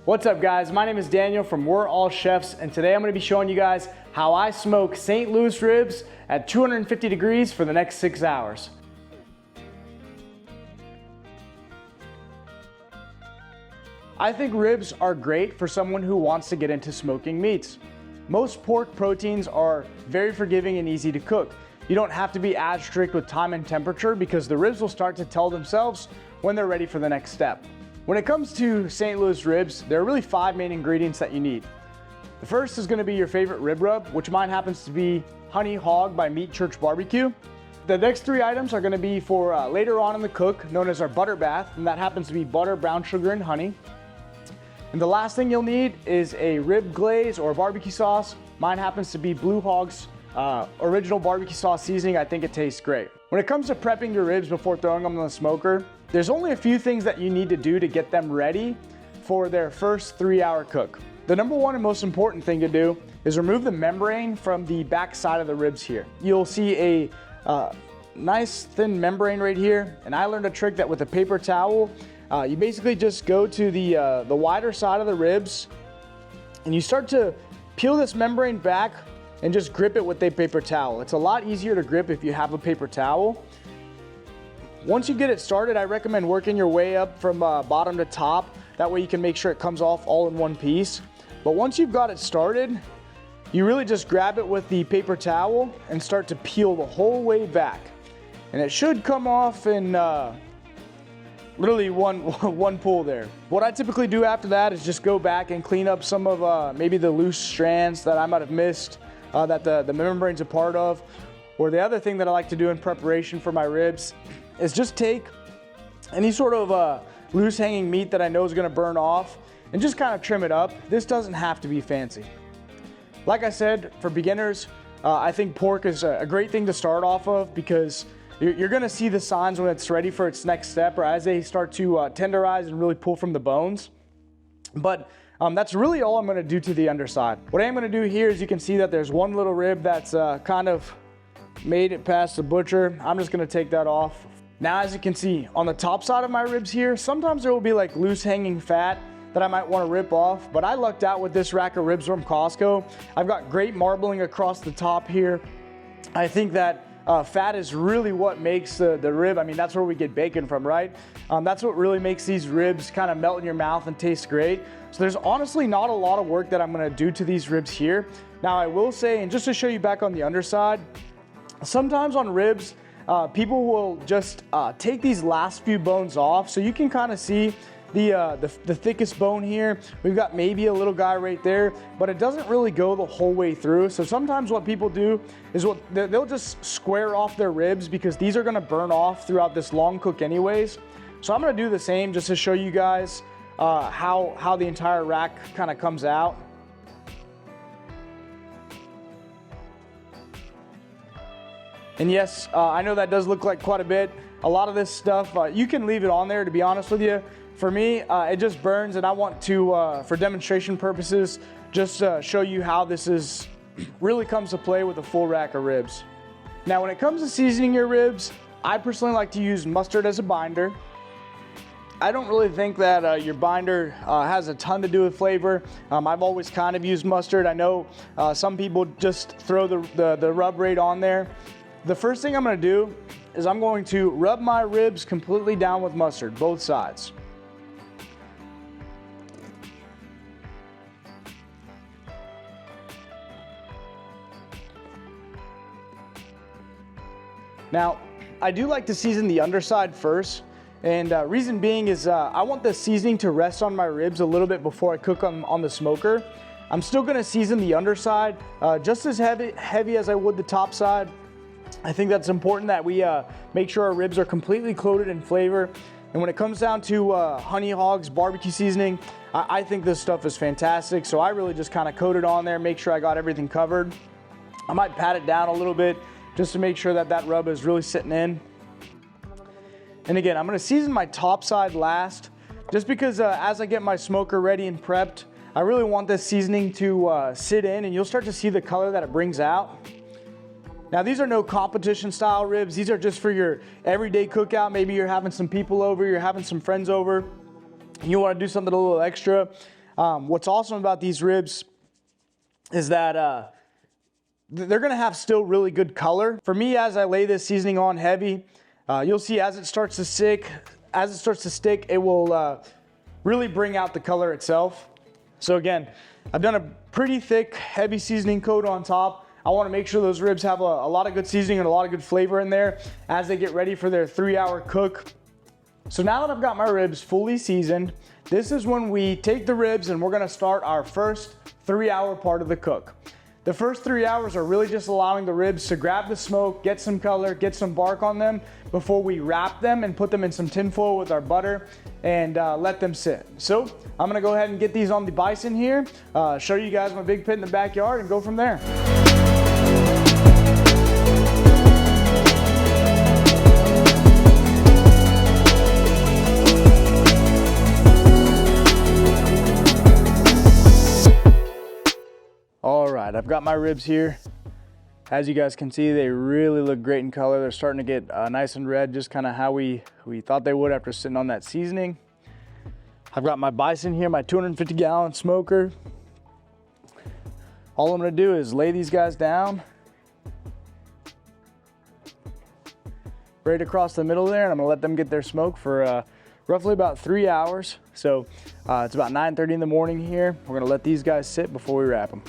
What's up guys, my name is Daniel from We're All Chefs, and today I'm going to be showing you guys how I smoke St. Louis ribs at 250 degrees for the next 6 hours. I think ribs are great for someone who wants to get into smoking meats. Most pork proteins are very forgiving and easy to cook. You don't have to be as strict with time and temperature because the ribs will start to tell themselves when they're ready for the next step. When it comes to St. Louis ribs, there are really 5 main ingredients that you need. The first is going to be your favorite rib rub, which mine happens to be Honey Hog by Meat Church Barbecue. The next 3 items are going to be for later on in the cook, known as our butter bath, and that happens to be butter, brown sugar, and honey. And the last thing you'll need is a rib glaze or barbecue sauce. Mine happens to be Blue Hog's original barbecue sauce seasoning. I think it tastes great. When it comes to prepping your ribs before throwing them in the smoker, there's only a few things that you need to do to get them ready for their first 3-hour cook. The number one and most important thing to do is remove the membrane from the back side of the ribs here. You'll see a nice thin membrane right here, and I learned a trick that with a paper towel, you basically just go to the wider side of the ribs and you start to peel this membrane back and just grip it with a paper towel. It's a lot easier to grip if you have a paper towel. Once you get it started, I recommend working your way up from bottom to top. That way you can make sure it comes off all in one piece. But once you've got it started, you really just grab it with the paper towel and start to peel the whole way back. And it should come off in literally one pull there. What I typically do after that is just go back and clean up some of maybe the loose strands that I might have missed that the membrane's a part of. Or the other thing that I like to do in preparation for my ribs is just take any sort of loose hanging meat that I know is going to burn off and just kind of trim it up. This doesn't have to be fancy. Like I said, for beginners, I think pork is a great thing to start off of because you're going to see the signs when it's ready for its next step or as they start to tenderize and really pull from the bones. But that's really all I'm going to do to the underside. What I am going to do here is you can see that there's one little rib that's kind of made it past the butcher. I'm just going to take that off. Now, as you can see on the top side of my ribs here, sometimes there will be like loose hanging fat that I might want to rip off, but I lucked out with this rack of ribs from Costco. I've got great marbling across the top here. I think that fat is really what makes the rib. I mean, that's where we get bacon from, right? That's what really makes these ribs kind of melt in your mouth and taste great. So there's honestly not a lot of work that I'm going to do to these ribs here. Now, I will say, and just to show you back on the underside, sometimes on ribs, people will just take these last few bones off, so you can kind of see the thickest bone here. We've got maybe a little guy right there, but it doesn't really go the whole way through. So sometimes what people do is they'll just square off their ribs because these are going to burn off throughout this long cook anyways. So I'm going to do the same just to show you guys how the entire rack kind of comes out. And yes, I know that does look like quite a bit. A lot of this stuff, you can leave it on there, to be honest with you. For me, it just burns, and I want to, for demonstration purposes, just show you how this is really comes to play with a full rack of ribs. Now, when it comes to seasoning your ribs, I personally like to use mustard as a binder. I don't really think that your binder has a ton to do with flavor. I've always kind of used mustard. I know some people just throw the rub right on there. The first thing I'm going to do is I'm going to rub my ribs completely down with mustard, both sides. Now, I do like to season the underside first, and reason being is I want the seasoning to rest on my ribs a little bit before I cook them on the smoker. I'm still going to season the underside just as heavy as I would the top side. I think that's important that we make sure our ribs are completely coated in flavor. And when it comes down to Honey Hog's barbecue seasoning, I think this stuff is fantastic. So I really just kind of coat it on there, make sure I got everything covered. I might pat it down a little bit just to make sure that that rub is really sitting in. And again, I'm going to season my top side last, just because as I get my smoker ready and prepped, I really want this seasoning to sit in, and you'll start to see the color that it brings out. Now, these are no competition style ribs. These are just for your everyday cookout. Maybe you're having some people over, you're having some friends over, and you want to do something a little extra. What's awesome about these ribs is that they're gonna have still really good color. For me, as I lay this seasoning on heavy, you'll see as it starts to stick, it will really bring out the color itself. So again, I've done a pretty thick, heavy seasoning coat on top. I wanna make sure those ribs have a lot of good seasoning and a lot of good flavor in there as they get ready for their 3-hour cook. So now that I've got my ribs fully seasoned, this is when we take the ribs and we're gonna start our first 3-hour part of the cook. The first 3 hours are really just allowing the ribs to grab the smoke, get some color, get some bark on them before we wrap them and put them in some tin foil with our butter and let them sit. So I'm gonna go ahead and get these on the Bison here, show you guys my big pit in the backyard and go from there. All right, I've got my ribs here. As you guys can see, they really look great in color. They're starting to get nice and red, just kind of how we thought they would after sitting on that seasoning. I've got my Bison here, my 250-gallon smoker. All I'm gonna do is lay these guys down right across the middle there, and I'm gonna let them get their smoke for roughly about 3 hours. So it's about 9:30 in the morning here. We're gonna let these guys sit before we wrap them.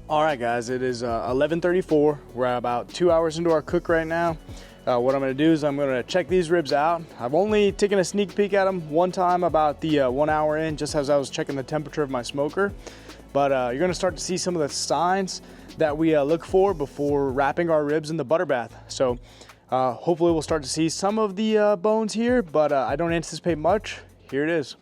All right, guys, it is 11:34. We're about 2 hours into our cook right now. What I'm gonna do is I'm gonna check these ribs out. I've only taken a sneak peek at them one time about the 1 hour in, just as I was checking the temperature of my smoker. But you're gonna start to see some of the signs that we look for before wrapping our ribs in the butter bath. So hopefully we'll start to see some of the bones here, but I don't anticipate much. Here it is.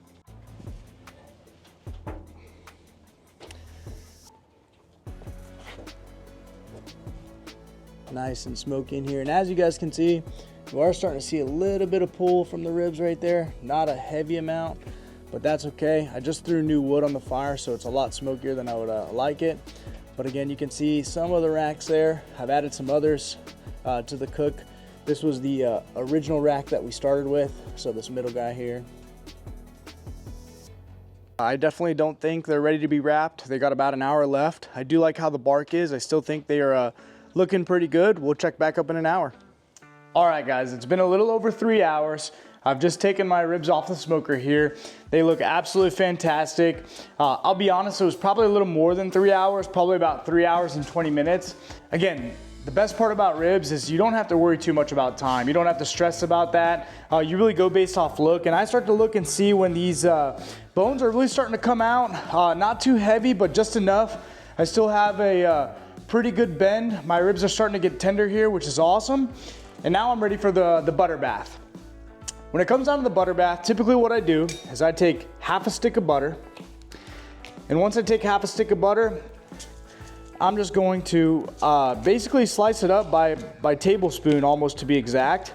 Nice and smoky in here, and as you guys can see, we are starting to see a little bit of pull from the ribs right there. Not a heavy amount, but that's okay. I just threw new wood on the fire, so it's a lot smokier than I would like it. But again, you can see some of the racks there. I've added some others to the cook. This was the original rack that we started with, so this middle guy here. I definitely don't think they're ready to be wrapped. They got about an hour left. I do like how the bark is. I still think they are looking pretty good. We'll check back up in an hour. All right, guys, it's been a little over 3 hours. I've just taken my ribs off the smoker here. They look absolutely fantastic. I'll be honest, it was probably a little more than 3 hours, probably about 3 hours and 20 minutes. Again, the best part about ribs is you don't have to worry too much about time. You don't have to stress about that. You really go based off look. And I start to look and see when these bones are really starting to come out. Not too heavy, but just enough. I still have a pretty good bend. My ribs are starting to get tender here, which is awesome. And now I'm ready for the butter bath. When it comes down to the butter bath, typically what I do is I take half a stick of butter. And once I take half a stick of butter, I'm just going to basically slice it up by tablespoon, almost to be exact.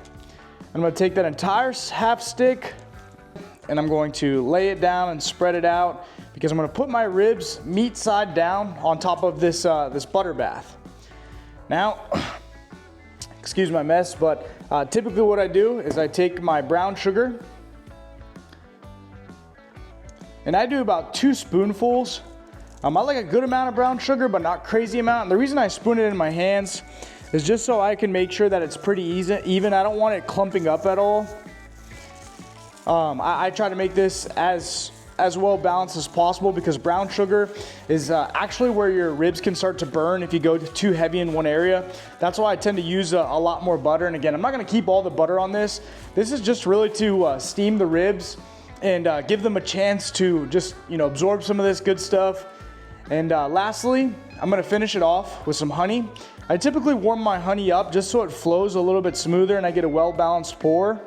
I'm gonna take that entire half stick and I'm going to lay it down and spread it out, because I'm gonna put my ribs meat side down on top of this butter bath. Now, excuse my mess, but typically what I do is I take my brown sugar and I do about 2 spoonfuls. I like a good amount of brown sugar, but not crazy amount. And the reason I spoon it in my hands is just so I can make sure that it's pretty even. I don't want it clumping up at all. I try to make this as well balanced as possible, because brown sugar is actually where your ribs can start to burn if you go too heavy in one area. That's why I tend to use a lot more butter. And again, I'm not gonna keep all the butter on this. This is just really to steam the ribs and give them a chance to just, absorb some of this good stuff. And lastly, I'm gonna finish it off with some honey. I typically warm my honey up just so it flows a little bit smoother and I get a well-balanced pour.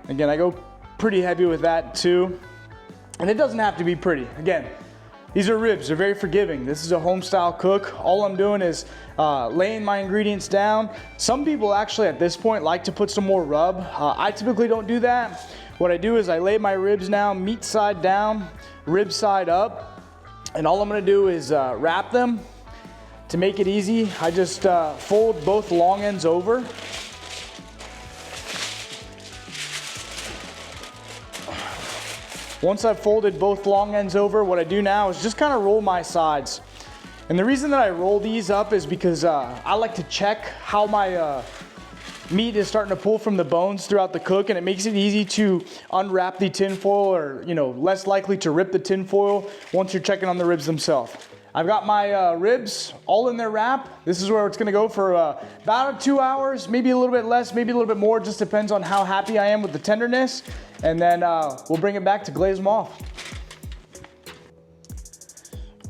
Again, I go pretty heavy with that too. And it doesn't have to be pretty. Again, these are ribs, they're very forgiving. This is a home style cook. All I'm doing is laying my ingredients down. Some people actually at this point like to put some more rub. I typically don't do that. What I do is I lay my ribs down, meat side down, rib side up. And all I'm gonna do is wrap them. To make it easy, I just fold both long ends over. Once I've folded both long ends over, what I do now is just kind of roll my sides. And the reason that I roll these up is because I like to check how my meat is starting to pull from the bones throughout the cook, and it makes it easy to unwrap the tin foil, or less likely to rip the tin foil once you're checking on the ribs themselves. I've got my ribs all in their wrap. This is where it's gonna go for about 2 hours, maybe a little bit less, maybe a little bit more, just depends on how happy I am with the tenderness. And then we'll bring it back to glaze them off.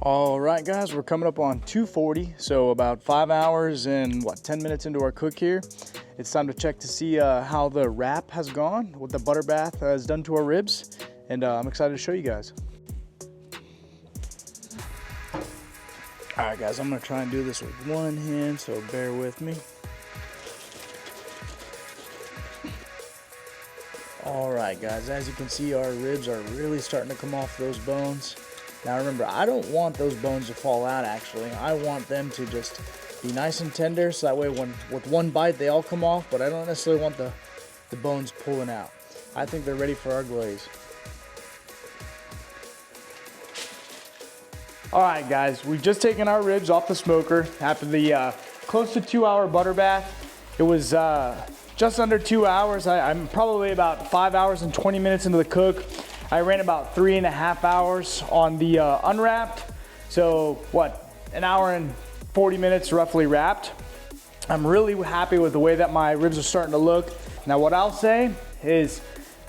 All right, guys, we're coming up on 2:40, so about 5 hours and 10 minutes into our cook here. It's time to check to see how the wrap has gone, what the butter bath has done to our ribs, and I'm excited to show you guys. All right, guys, I'm gonna try and do this with one hand, so bear with me. All right, guys, as you can see, our ribs are really starting to come off those bones. Now remember, I don't want those bones to fall out, actually. I want them to just be nice and tender, so that way with one bite they all come off, but I don't necessarily want the bones pulling out. I think they're ready for our glaze. All right, guys, we've just taken our ribs off the smoker after the close to 2 hour butter bath. It was just under 2 hours. I'm probably about 5 hours and 20 minutes into the cook. I ran about 3.5 hours on the unwrapped. So an hour and 40 minutes roughly wrapped. I'm really happy with the way that my ribs are starting to look. Now what I'll say is,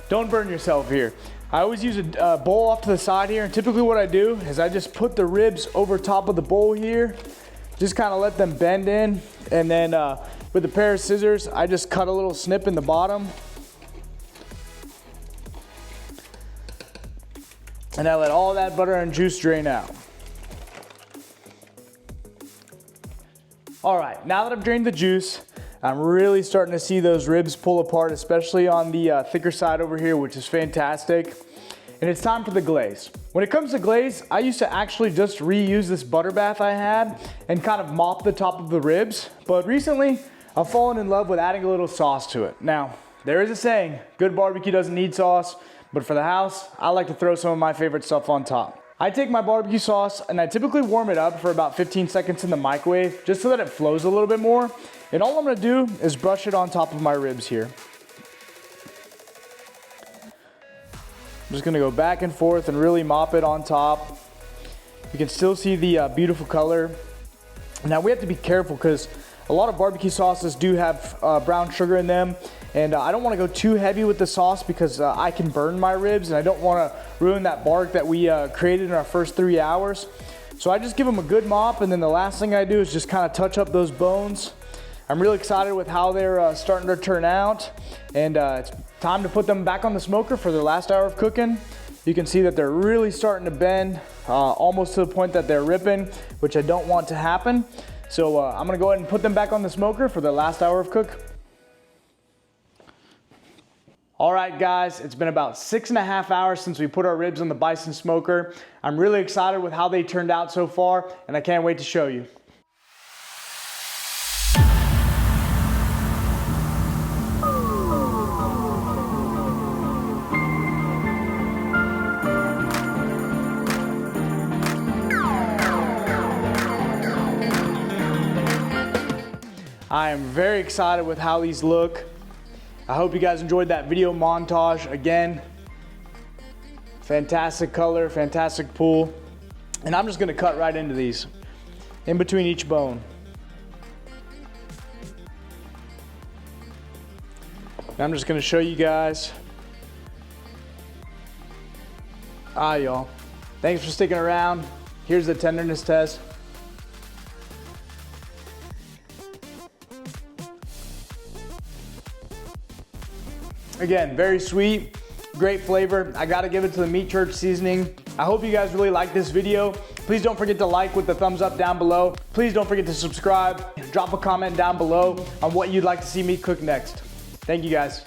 don't burn yourself here. I always use a bowl off to the side here, and typically what I do is I just put the ribs over top of the bowl here, just kind of let them bend in, and then with a pair of scissors, I just cut a little snip in the bottom, and I let all that butter and juice drain out. All right, now that I've drained the juice, I'm really starting to see those ribs pull apart, especially on the thicker side over here, which is fantastic. And it's time for the glaze. When it comes to glaze, I used to actually just reuse this butter bath I had and kind of mop the top of the ribs. But recently, I've fallen in love with adding a little sauce to it. Now, there is a saying, good barbecue doesn't need sauce, but for the house, I like to throw some of my favorite stuff on top. I take my barbecue sauce and I typically warm it up for about 15 seconds in the microwave just so that it flows a little bit more. And all I'm gonna do is brush it on top of my ribs here. I'm just gonna go back and forth and really mop it on top. You can still see the beautiful color. Now we have to be careful because a lot of barbecue sauces do have brown sugar in them. And I don't want to go too heavy with the sauce because I can burn my ribs, and I don't want to ruin that bark that we created in our first 3 hours. So I just give them a good mop, and then the last thing I do is just kind of touch up those bones. I'm really excited with how they're starting to turn out, and it's time to put them back on the smoker for their last hour of cooking. You can see that they're really starting to bend, almost to the point that they're ripping, which I don't want to happen. So I'm going to go ahead and put them back on the smoker for their last hour of cook. All right, guys, it's been about 6.5 hours since we put our ribs on the Bison smoker. I'm really excited with how they turned out so far, and I can't wait to show you. I am very excited with how these look. I hope you guys enjoyed that video montage. Again, fantastic color, fantastic pull. And I'm just gonna cut right into these, in between each bone. And I'm just gonna show you guys. Y'all, thanks for sticking around. Here's the tenderness test. Again, very sweet, great flavor. I gotta give it to the Meat Church seasoning. I hope you guys really like this video. Please don't forget to like with the thumbs up down below. Please don't forget to subscribe. Drop a comment down below on what you'd like to see me cook next. Thank you guys.